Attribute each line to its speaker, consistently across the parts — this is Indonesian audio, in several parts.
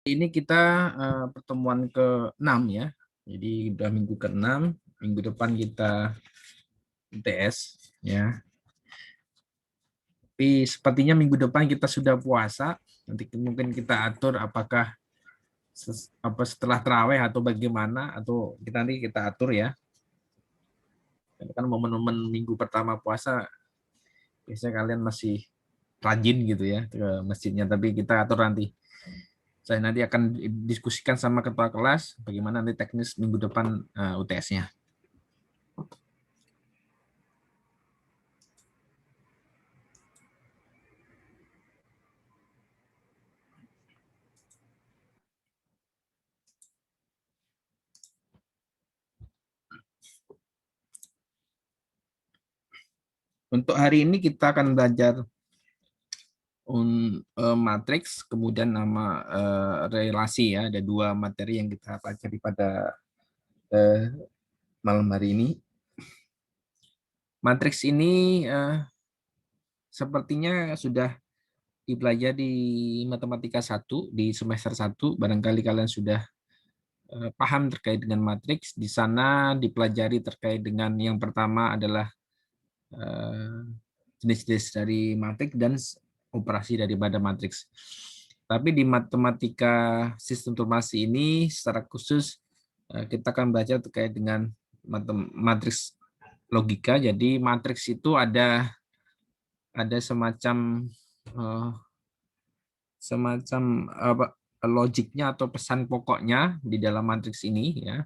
Speaker 1: Ini kita pertemuan ke-6 ya. Jadi udah minggu ke-6, minggu depan kita UTS ya. Tapi sepertinya minggu depan kita sudah puasa. Nanti mungkin kita atur apakah setelah terawih atau bagaimana, atau kita nanti kita atur ya. Kan momen-momen minggu pertama puasa biasanya kalian masih rajin gitu ya ke masjidnya, tapi kita atur nanti. Saya nanti akan diskusikan sama ketua kelas bagaimana nanti teknis minggu depan UTS-nya. Untuk hari ini kita akan belajar matriks, kemudian nama relasi ya. Ada dua materi yang kita pelajari pada eh, malam hari ini. Matriks ini sepertinya sudah dipelajari di matematika 1 di semester 1. Barangkali kalian sudah paham terkait dengan matriks. Di sana dipelajari terkait dengan yang pertama adalah jenis-jenis dari matriks dan operasi daripada matriks. Tapi di matematika sistem informasi ini secara khusus kita akan belajar terkait dengan matriks logika. Jadi matriks itu ada semacam eh, logiknya atau pesan pokoknya di dalam matriks ini ya.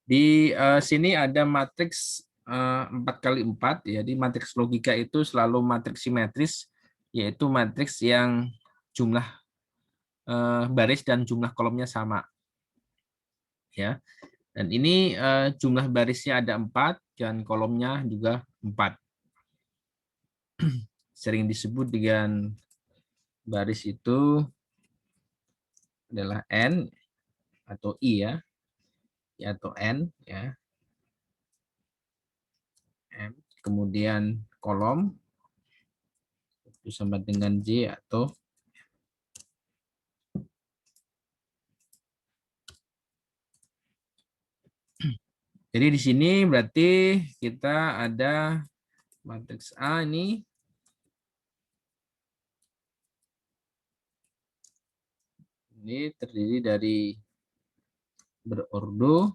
Speaker 1: Di sini ada matriks 4x4, jadi matriks logika itu selalu matriks simetris, yaitu matriks yang jumlah baris dan jumlah kolomnya sama. Ya, dan ini jumlah barisnya ada 4 dan kolomnya juga 4. Sering disebut dengan baris itu adalah N atau I ya, atau N ya. M. Kemudian kolom itu sama dengan J atau jadi di sini berarti kita ada matriks A ini terdiri dari berordo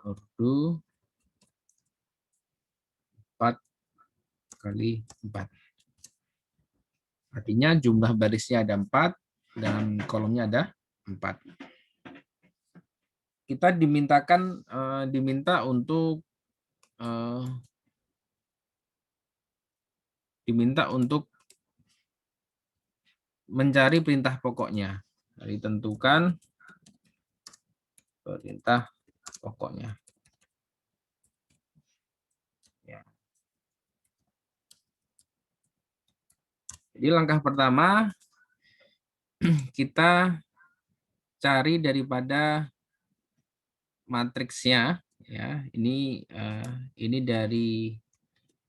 Speaker 1: 4 kali 4. Artinya jumlah barisnya ada 4 dan kolomnya ada 4. Kita diminta untuk mencari perintah pokoknya. Ditentukan perintah pokoknya. Ya. Jadi langkah pertama kita cari daripada matriksnya ya. Ini dari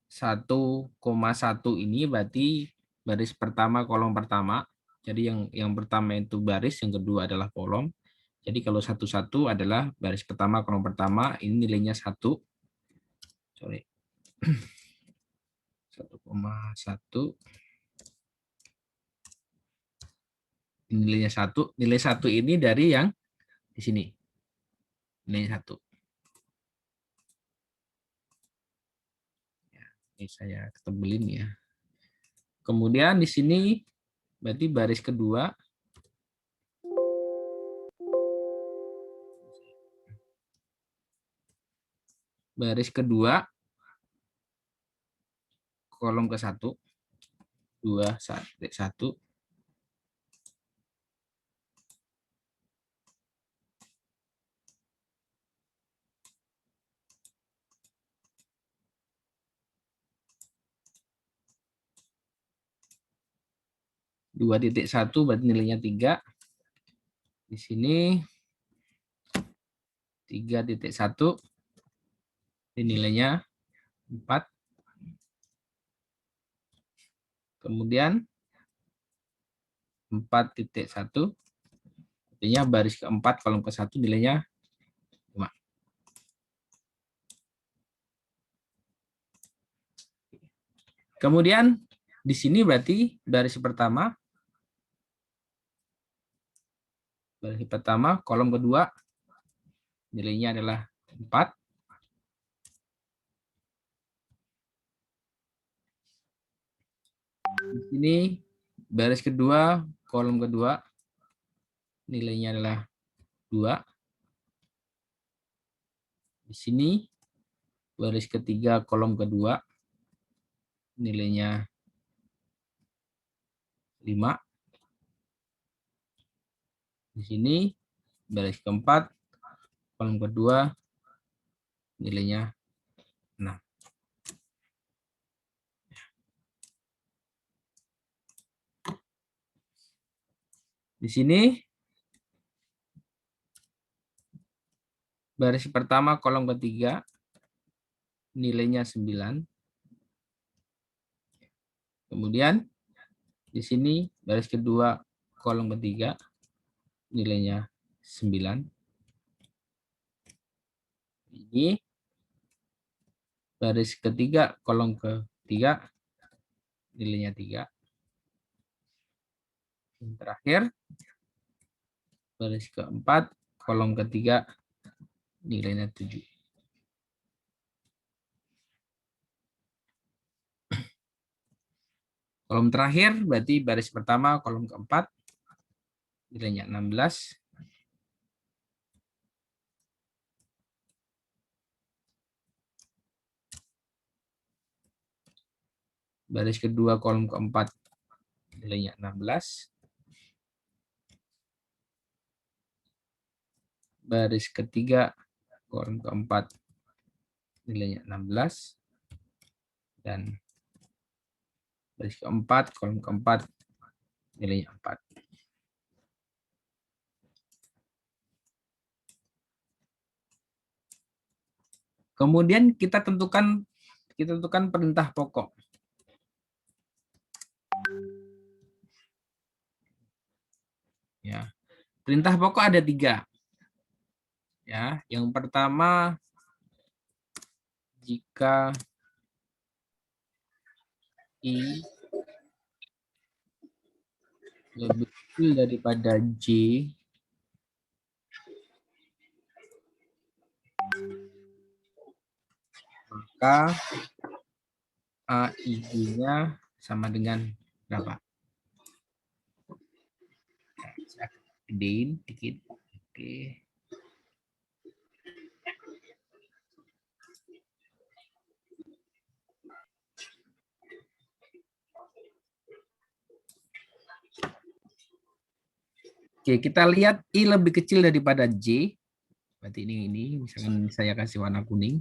Speaker 1: 1,1 ini berarti baris pertama kolom pertama. Jadi yang pertama itu baris, yang kedua adalah kolom. Jadi kalau 1,1 adalah baris pertama kolom pertama, ini nilainya 1. Sorry. 1,1 nilainya 1. Nilai 1 ini dari yang di sini. Nilai 1. Ya, ini saya tebelin ya. Kemudian di sini berarti baris kedua. Baris kedua kolom ke 1. 2, 1. 2,1 berarti nilainya 3. Di sini 3,1 nilainya 4. Kemudian 4.1, artinya baris keempat kolom ke-1 nilainya 5. Kemudian di sini berarti baris pertama kolom kedua nilainya adalah 4. Di sini baris kedua kolom kedua nilainya adalah 2. Di sini baris ketiga kolom kedua nilainya 5. Di sini baris keempat kolom kedua nilainya 6. Di sini baris pertama kolom ketiga nilainya 9. Kemudian di sini baris kedua kolom ketiga nilainya 9. Ini baris ketiga kolom ketiga nilainya 3. Yang terakhir baris keempat kolom ketiga nilainya 7. Kolom terakhir berarti baris pertama kolom keempat nilainya 16. Baris kedua kolom keempat nilainya 16. Baris ketiga kolom keempat nilainya 16. Dan baris keempat kolom keempat nilainya 4. Kemudian kita tentukan perintah pokok. Ya. Perintah pokok ada 3. Ya, yang pertama jika I lebih kecil daripada J, maka AIG-nya sama dengan berapa? Saya gedein dikit. Oke. Oke, kita lihat I lebih kecil daripada J. Berarti ini misalkan saya kasih warna kuning.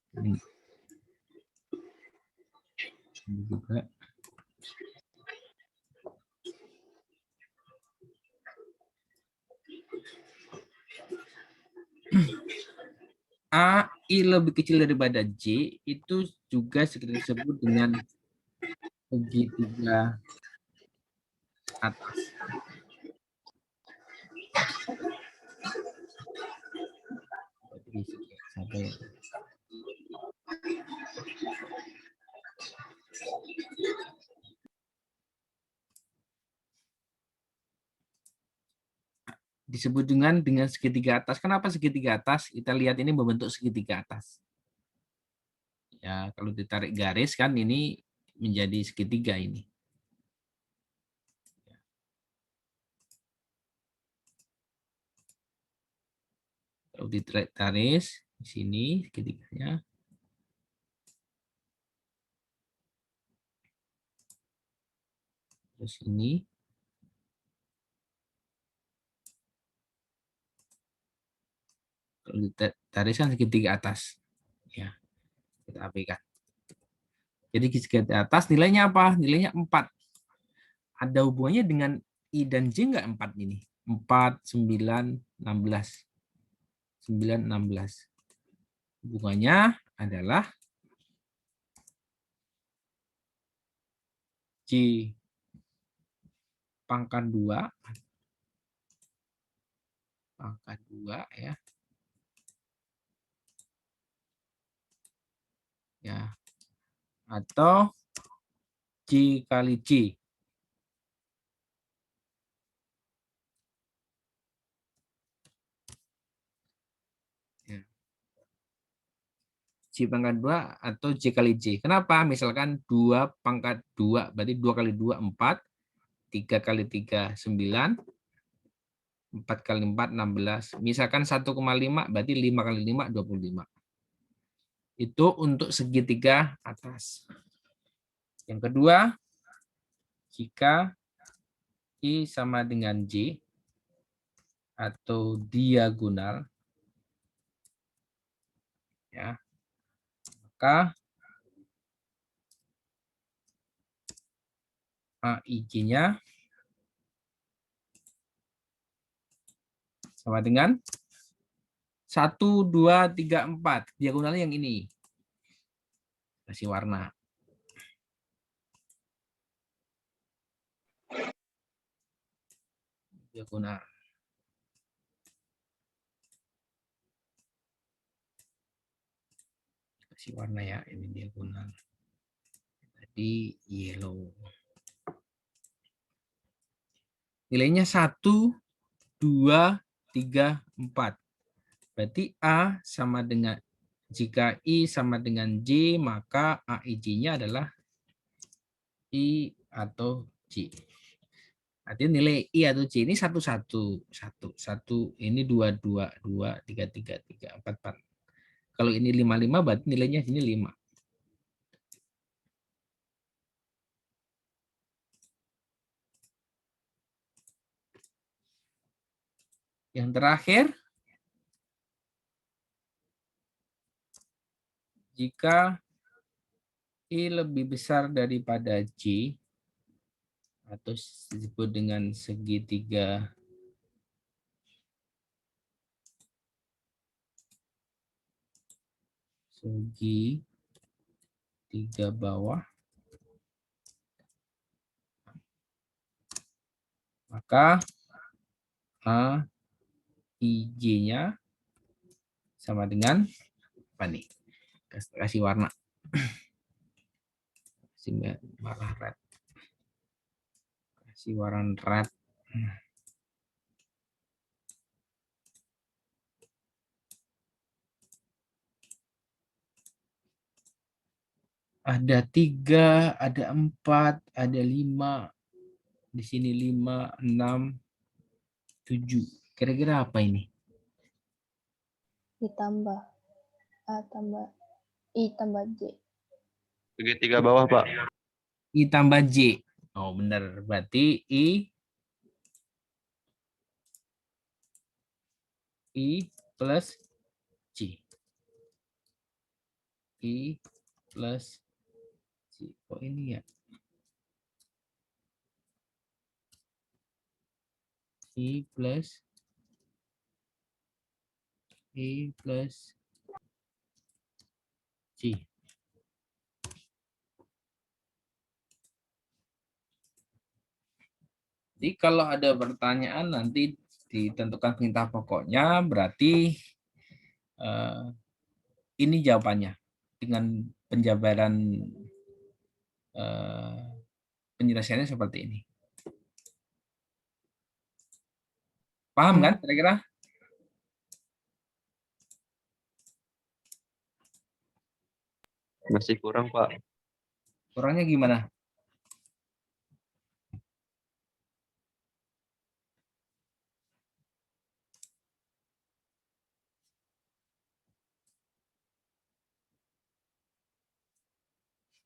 Speaker 1: Ini juga. AI lebih kecil daripada J itu juga disebut dengan segitiga atas. Disebut dengan segitiga atas. Kenapa segitiga atas? Kita lihat ini membentuk segitiga atas. Ya, kalau ditarik garis kan ini menjadi segitiga ini. Kalau ditarik garis di sini segitiganya. Terus ini. Kalau ditarik kan segitiga atas. Ya, kita abaikan. Jadi segitiga atas nilainya apa? Nilainya 4. Ada hubungannya dengan I dan J enggak 4 ini? 4, 9, 16. 9, 16. Hubungannya adalah pangkat 2. Pangkat 2 ya. Ya. Atau C kali C. Ya. C pangkat 2 atau C kali C. Kenapa? Misalkan 2 pangkat 2, berarti 2 kali 2, 4. 3 kali 3, 9. 4 kali 4, 16. Misalkan 1,5, berarti 5 kali 5, 25. Itu untuk segitiga atas. Yang kedua, jika I sama dengan J atau diagonal, ya, maka AIJ-nya sama dengan 1, 2, 3, 4. Diagonalnya yang ini. Kasih warna. Diagonal. Kasih warna ya, ini diagonal. Tadi yellow. Nilainya 1, 2, 3, 4. Berarti A sama dengan, jika I sama dengan J, maka AIJ-nya adalah I atau J. Artinya nilai I atau J ini 1, 1, 1, 1, ini 2, 2, 2, 3, 3, 3, 4, 4. Kalau ini 5, 5, berarti nilainya sini 5. Yang terakhir, jika I lebih besar daripada J, atau disebut dengan segitiga segitiga bawah, maka AIJ-nya sama dengan apa nih? Kasih warna. Kasih warna red. Kasih warna red. Ada 3, ada 4, ada 5. Di sini 5, 6, 7. Kira-kira apa ini?
Speaker 2: Ditambah A tambah I tambah J.
Speaker 3: Segitiga bawah, Pak.
Speaker 1: I tambah J. Oh, benar. Berarti I plus J. I plus J. Oh, ini ya. I plus J. Jadi kalau ada pertanyaan nanti ditentukan perintah pokoknya, berarti ini jawabannya dengan penjabaran penjelasannya seperti ini. Paham kan kira-kira?
Speaker 3: Masih kurang, Pak.
Speaker 1: Kurangnya gimana?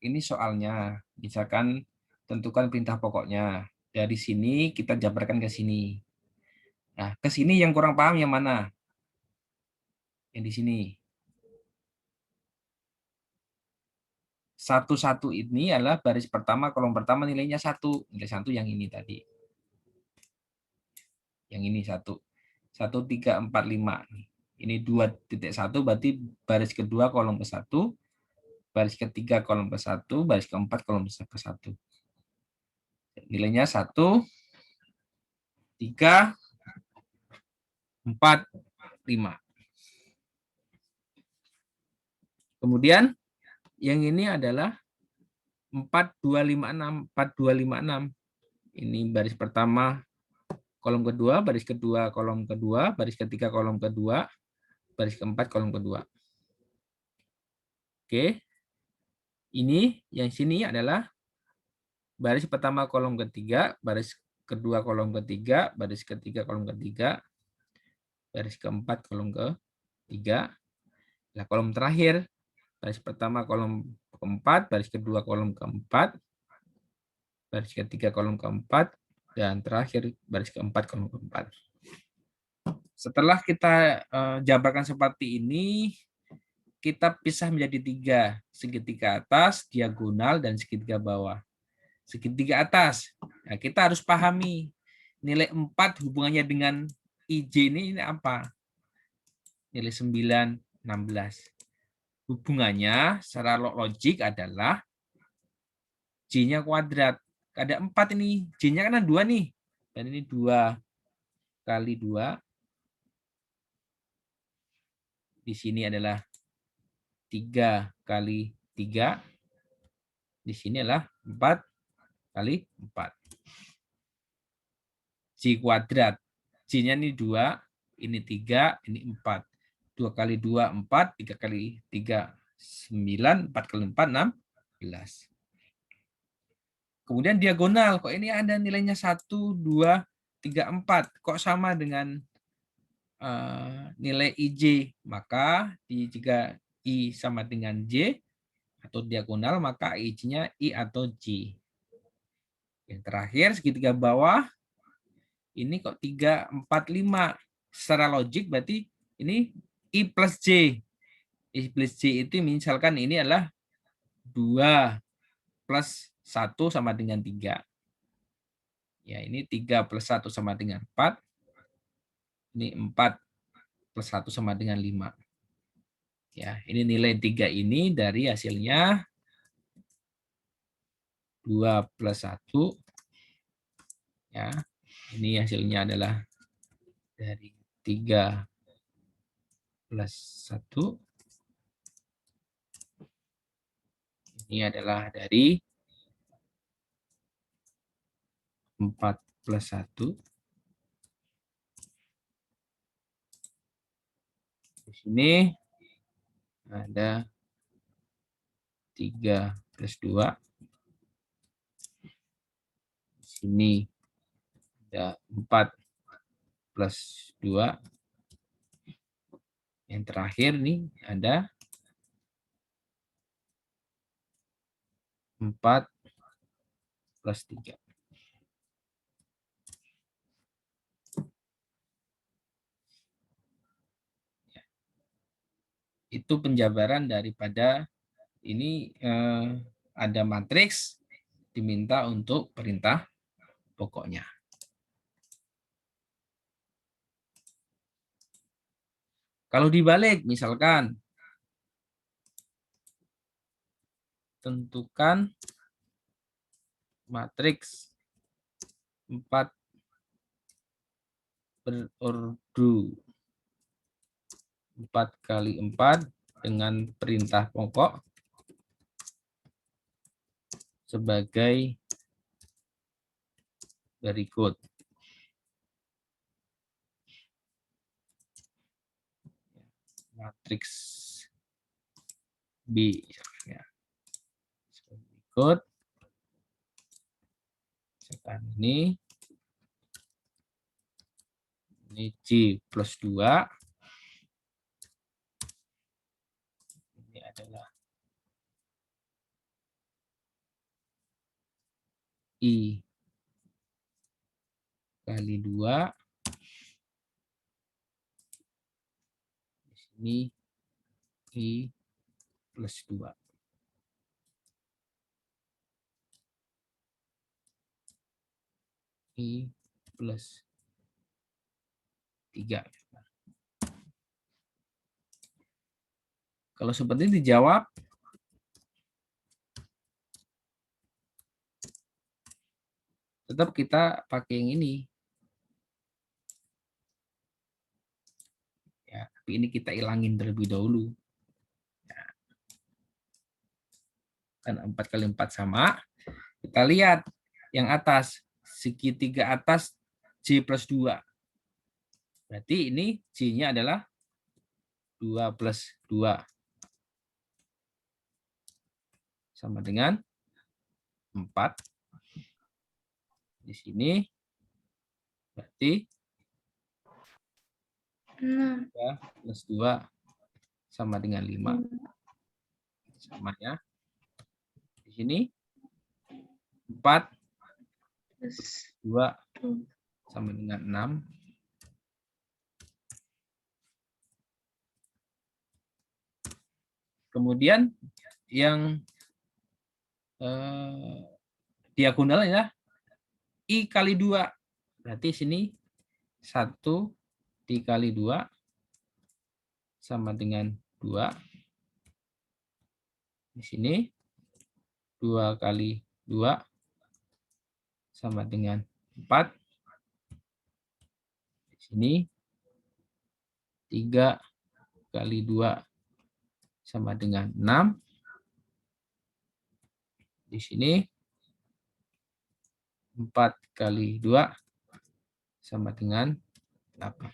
Speaker 1: Ini soalnya, misalkan tentukan perintah pokoknya. Dari sini kita jabarkan ke sini. Nah, ke sini yang kurang paham yang mana? Yang di sini. 1, 1 ini adalah baris pertama, kolom pertama nilainya 1. Nilai 1 yang ini tadi. Yang ini 1. 1, 3, 4, 5. Ini 2.1 berarti baris kedua kolom ke 1. Baris ketiga kolom ke 1. Baris keempat kolom ke 1. nilainya 1, 3, 4, 5. Kemudian yang ini adalah 4, 2, 5, 6. 4, 2, 5, 6. Ini baris pertama, kolom kedua, baris kedua, kolom kedua, baris ketiga, kolom kedua, baris keempat, kolom kedua. Oke. Ini yang sini adalah baris pertama, kolom ketiga, baris kedua, kolom ketiga, baris ketiga, kolom ketiga, baris keempat, kolom ketiga. Nah, kolom terakhir, baris pertama, kolom keempat, baris kedua, kolom keempat, baris ketiga, kolom keempat, dan terakhir baris keempat, kolom keempat. Setelah kita jabarkan seperti ini, kita pisah menjadi 3, segitiga atas, diagonal, dan segitiga bawah. Segitiga atas, nah, kita harus pahami nilai 4 hubungannya dengan IJ ini apa? Nilai 9, 16. Hubungannya secara logik adalah J-nya kuadrat. Ada 4 ini, J-nya kan 2 nih. Dan ini 2 kali 2. Di sini adalah 3 kali 3. Di sini adalah 4 kali 4. J kuadrat. J-nya ini 2, ini 3, ini 4. 2 kali 2, 4. 3 kali 3, 9. 4 kali 4, 16. Kemudian diagonal. Kok ini ada nilainya 1, 2, 3, 4. Kok sama dengan nilai IJ? Maka jika I sama dengan J, atau diagonal, maka IJ-nya I atau J. Yang terakhir, segitiga bawah, ini kok 3, 4, 5. Secara logik berarti ini I plus J. I plus J itu misalkan ini adalah 2 plus 1 sama dengan 3. Ya, ini 3 plus 1 sama dengan 4. Ini 4 plus 1 sama dengan 5. Ya, ini nilai 3 ini dari hasilnya 2 plus 1. Ya, ini hasilnya adalah dari 3 plus 1. Ini adalah dari 4 plus 1. Di sini ada 3 plus 2. Di sini ada 4 plus 2. Yang terakhir nih ada 4 plus 3. Itu penjabaran daripada ini ada matriks diminta untuk perintah pokoknya. Kalau dibalik, misalkan tentukan matriks 4 berordo 4 kali 4 dengan perintah pokok sebagai berikut. Matriks B. Ya. Berikut. Misalkan ini J plus 2. Ini adalah I kali 2. Di sini I plus 2. I plus 3. Kalau seperti ini dijawab, tetap kita pakai yang ini. Ya, tapi ini kita ilangin terlebih dahulu. Ya. Kan 4 kali 4 sama. Kita lihat yang atas, segitiga atas J plus 2. Berarti ini J-nya adalah 2 plus 2. Sama dengan 4. Di sini berarti 3 plus 2 sama dengan 5. Sama ya. Di sini 4 plus 2 sama dengan 6. Kemudian yang diagonal ya I kali 2. Berarti sini 1 dikali 2 sama dengan 2. Di sini 2 kali 2 sama dengan 4. Di sini 3 kali 2 sama dengan 6. Di sini 4 kali 2 sama dengan 8.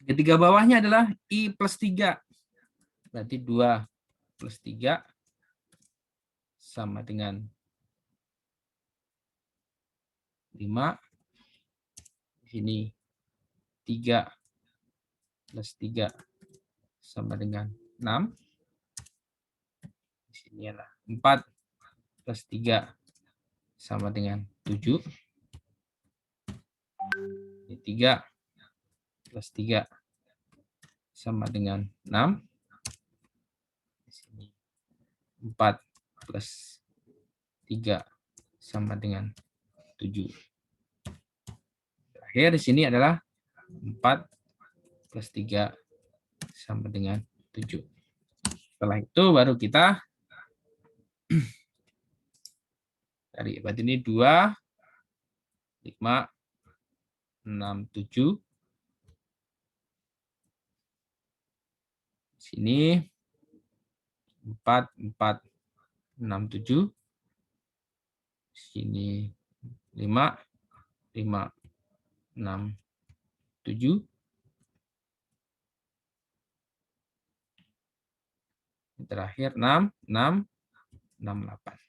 Speaker 1: Segitiga bawahnya adalah I plus 3. Berarti 2 plus 3 sama dengan 5. Di sini 3 plus 3 sama dengan 6. Di sini adalah 4 plus 3 sama dengan 7. Ini 3 plus 3 sama dengan 6. Di sini 4 plus 3 sama dengan 7. Terakhir di sini adalah 4 plus 3 sama dengan 7. Setelah itu baru kita cari. Berarti ini 2, 5, 6, 7. Sini 4, 4, 6, 7. Sini 5, 5, 6, 7. Terakhir 6, 6, 6, 8.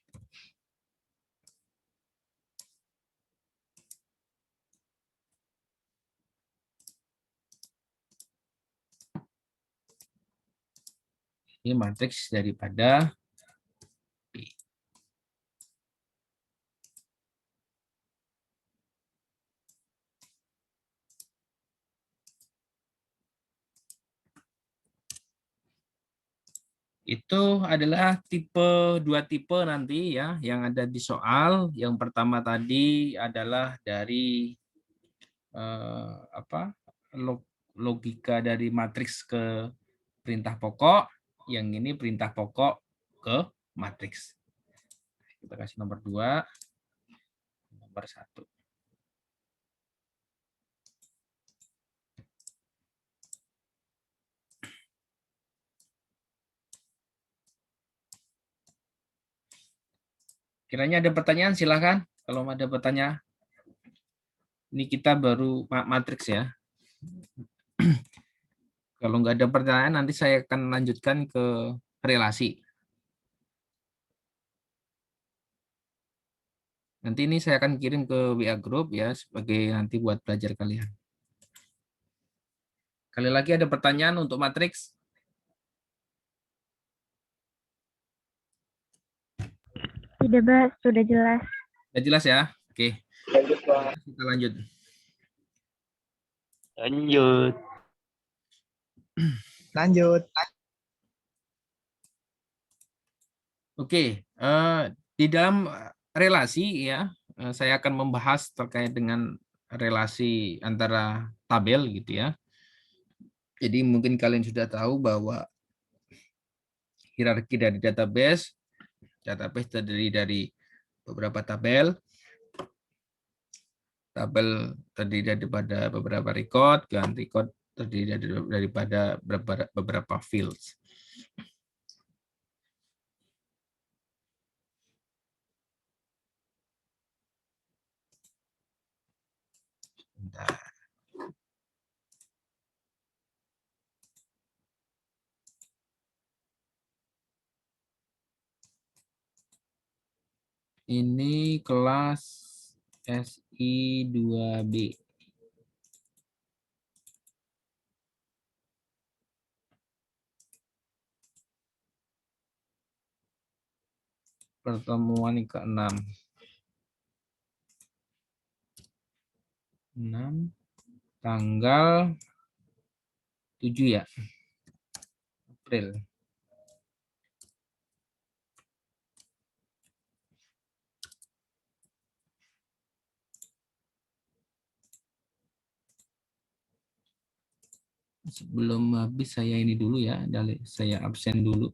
Speaker 1: Ini matriks daripada P. Itu adalah dua tipe nanti ya yang ada di soal. Yang pertama tadi adalah dari logika dari matriks ke perintah pokok. Yang ini perintah pokok ke matriks. Kita kasih nomor 2, nomor 1. Kiranya ada pertanyaan, silakan. Kalau ada pertanyaan. Ini kita baru matriks ya. Kalau nggak ada pertanyaan, nanti saya akan lanjutkan ke relasi. Nanti ini saya akan kirim ke WA Group ya, sebagai nanti buat belajar kalian. Kali lagi ada pertanyaan untuk matriks?
Speaker 2: Tidak, Mbak. Sudah jelas.
Speaker 1: Sudah jelas ya? Oke.
Speaker 3: Lanjut, Pak.
Speaker 1: Kita lanjut.
Speaker 3: Lanjut.
Speaker 4: Lanjut.
Speaker 1: Oke, di dalam relasi ya, saya akan membahas terkait dengan relasi antara tabel gitu ya. Jadi mungkin kalian sudah tahu bahwa hierarki dari database terdiri dari beberapa tabel. Tabel terdiri daripada beberapa record, dan record terdiri daripada beberapa fields. Bentar. Ini kelas SI 2B. Pertemuan ke-6. 6 tanggal 7 ya. April. Sebelum habis saya ini dulu ya, saya absen dulu.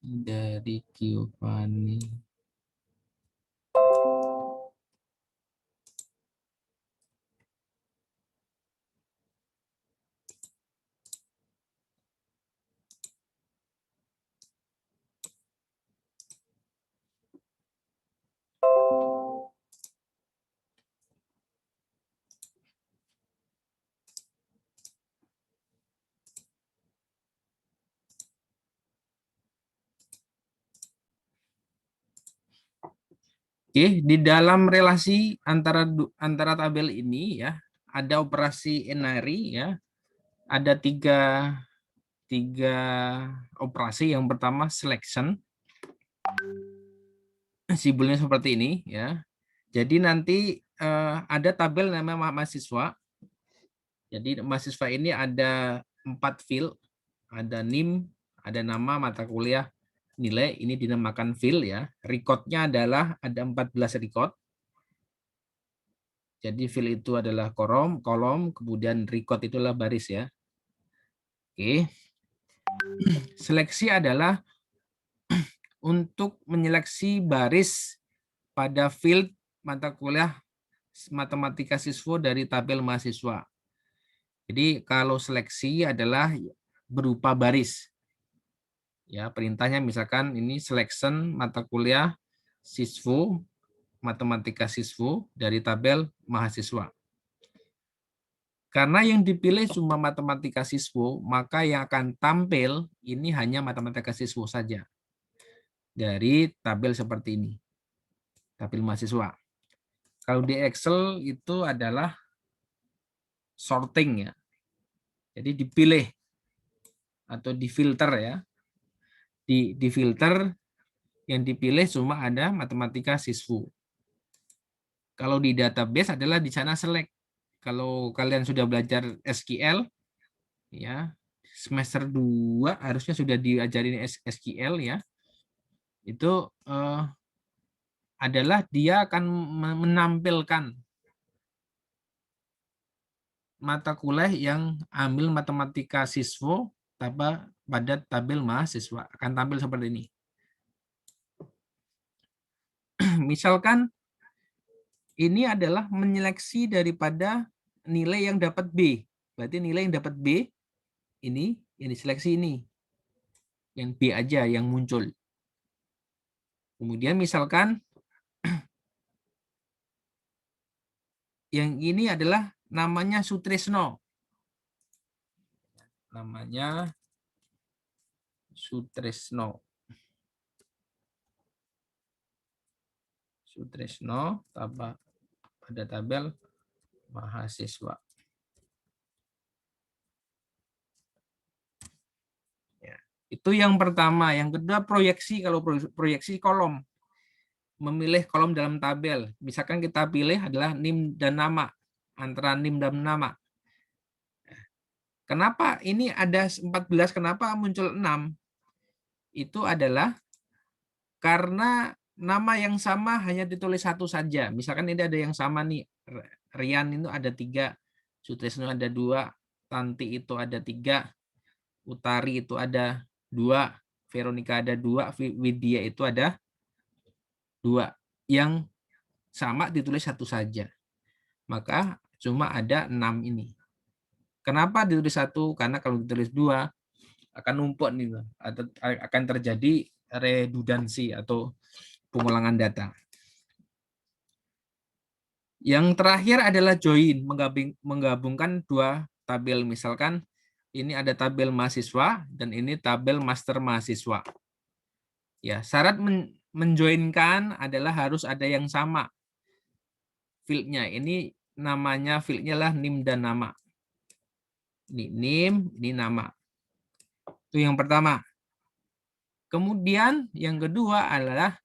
Speaker 1: Dari Giovanni. Oke, di dalam relasi antara tabel ini ya, ada operasi N-ary ya. Ada tiga operasi. Yang pertama selection. Simbolnya seperti ini ya. Jadi nanti ada tabel namanya mahasiswa. Jadi mahasiswa ini ada 4 field, ada NIM, ada nama, mata kuliah, nilai. Ini dinamakan field ya. Recordnya adalah ada 14 record. Jadi field itu adalah kolom, kemudian record itulah baris ya. Oke. Seleksi adalah untuk menyeleksi baris pada field mata kuliah matematika siswa dari tabel mahasiswa. Jadi kalau seleksi adalah berupa baris. Ya, perintahnya misalkan ini selection mata kuliah siswa matematika siswa dari tabel mahasiswa. Karena yang dipilih cuma matematika siswa, maka yang akan tampil ini hanya matematika siswa saja. Dari tabel seperti ini. Tabel mahasiswa. Kalau di Excel itu adalah sorting ya. Jadi dipilih atau difilter ya. Di filter yang dipilih cuma ada matematika siswa. Kalau di database adalah di sana select. Kalau kalian sudah belajar SQL ya, semester 2 harusnya sudah diajarin SQL ya. Itu adalah dia akan menampilkan mata kuliah yang ambil matematika siswa pada tabel mahasiswa. Akan tampil seperti ini. Misalkan ini adalah menyeleksi daripada nilai yang dapat B. Berarti nilai yang dapat B ini yang diseleksi ini. Yang B aja yang muncul. Kemudian misalkan yang ini adalah namanya Sutrisno. Namanya Sutrisno. Sutrisno pada tabel mahasiswa. Ya, itu yang pertama. Yang kedua proyeksi. Kalau proyeksi kolom. Memilih kolom dalam tabel. Misalkan kita pilih adalah NIM dan nama. Antara NIM dan nama. Kenapa ini ada 14, kenapa muncul 6? Itu adalah karena nama yang sama hanya ditulis satu saja. Misalkan ini ada yang sama nih, Rian itu ada 3, Sutresno ada 2, Tanti itu ada 3, Utari itu ada 2, Veronica ada 2, Widya itu ada 2. Yang sama ditulis 1 saja. Maka cuma ada 6 ini. Kenapa ditulis 1? Karena kalau ditulis 2 akan numpuk nih, atau akan terjadi redundansi atau pengulangan data. Yang terakhir adalah join, menggabungkan 2 tabel. Misalkan ini ada tabel mahasiswa dan ini tabel master mahasiswa. Ya, syarat menjoinkan adalah harus ada yang sama fieldnya. Ini namanya fieldnya lah NIM dan nama. Ini NIM, ini nama. Itu yang pertama. Kemudian yang kedua adalah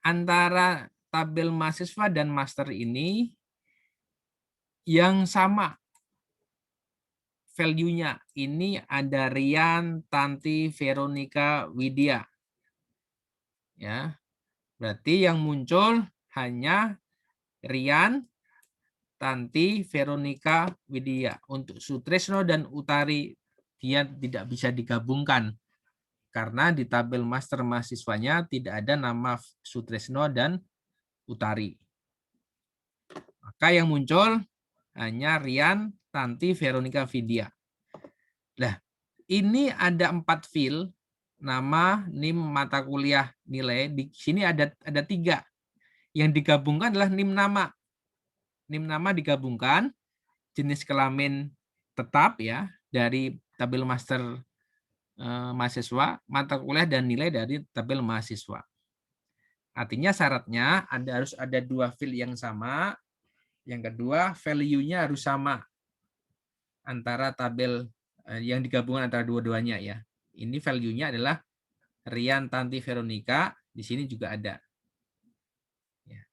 Speaker 1: antara tabel mahasiswa dan master ini yang sama value-nya. Ini ada Rian, Tanti, Veronica, Widya. Ya. Berarti yang muncul hanya Rian, Tanti, Veronica, Widya. Untuk Sutresno dan Utari dia tidak bisa digabungkan. Karena di tabel master mahasiswanya tidak ada nama Sutresno dan Utari. Maka yang muncul hanya Rian, Tanti, Veronica, Widya. Nah, ini ada 4 field, nama, NIM, mata kuliah, nilai. Di sini ada 3. Yang digabungkan adalah NIM nama. NIM nama digabungkan, jenis kelamin tetap ya dari tabel master mahasiswa, mata kuliah dan nilai dari tabel mahasiswa. Artinya syaratnya harus ada 2 field yang sama. Yang kedua, value-nya harus sama antara tabel yang digabungkan antara dua-duanya ya. Ini value-nya adalah Rian, Tanti, Veronica. Di sini juga ada. Ya.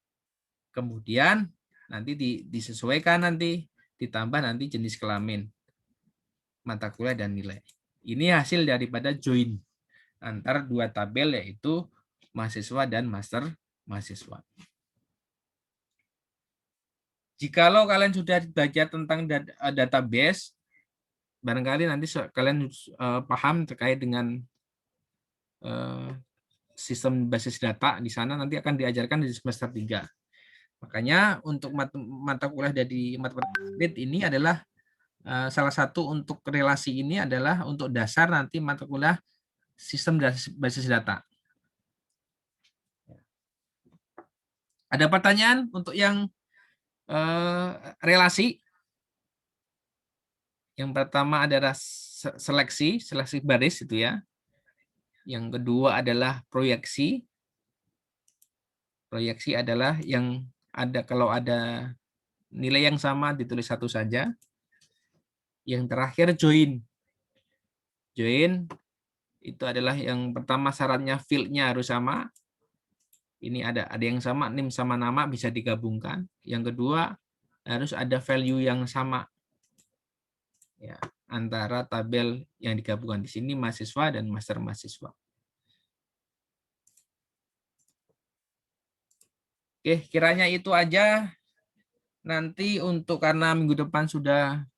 Speaker 1: Kemudian nanti disesuaikan nanti, ditambah nanti jenis kelamin, mata kuliah dan nilai. Ini hasil daripada join antara 2 tabel yaitu mahasiswa dan master mahasiswa. Jikalau kalian sudah belajar tentang database, barangkali nanti kalian paham terkait dengan sistem basis data di sana nanti akan diajarkan di semester 3. Makanya untuk mata kuliah dari matematik ini adalah salah satu untuk relasi ini adalah untuk dasar nanti mata kuliah sistem basis data. Ada pertanyaan untuk yang relasi? Yang pertama adalah seleksi baris itu ya. Yang kedua adalah proyeksi. Proyeksi adalah yang ada kalau ada nilai yang sama ditulis 1 saja. Yang terakhir join. Join itu adalah yang pertama syaratnya field-nya harus sama. Ini ada yang sama, NIM sama nama bisa digabungkan. Yang kedua harus ada value yang sama. Ya, antara tabel yang digabungkan di sini mahasiswa dan master mahasiswa. Oke, kiranya itu aja. Nanti untuk karena minggu depan sudah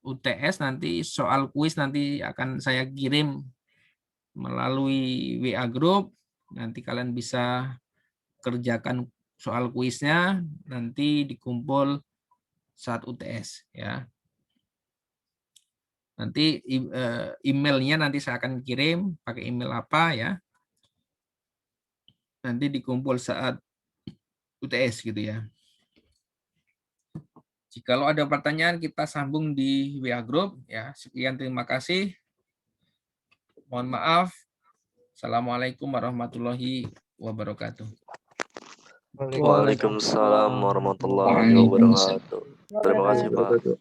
Speaker 1: UTS, nanti soal kuis nanti akan saya kirim melalui WA group. Nanti kalian bisa kerjakan soal kuisnya, nanti dikumpul saat UTS ya. Nanti emailnya nanti saya akan kirim pakai email apa ya. Nanti dikumpul saat UTS gitu ya. Jikalau ada pertanyaan kita sambung di WA group ya. Sekian, terima kasih. Mohon maaf. Assalamualaikum warahmatullahi wabarakatuh.
Speaker 3: Waalaikumsalam warahmatullahi wabarakatuh. Terima kasih, Pak.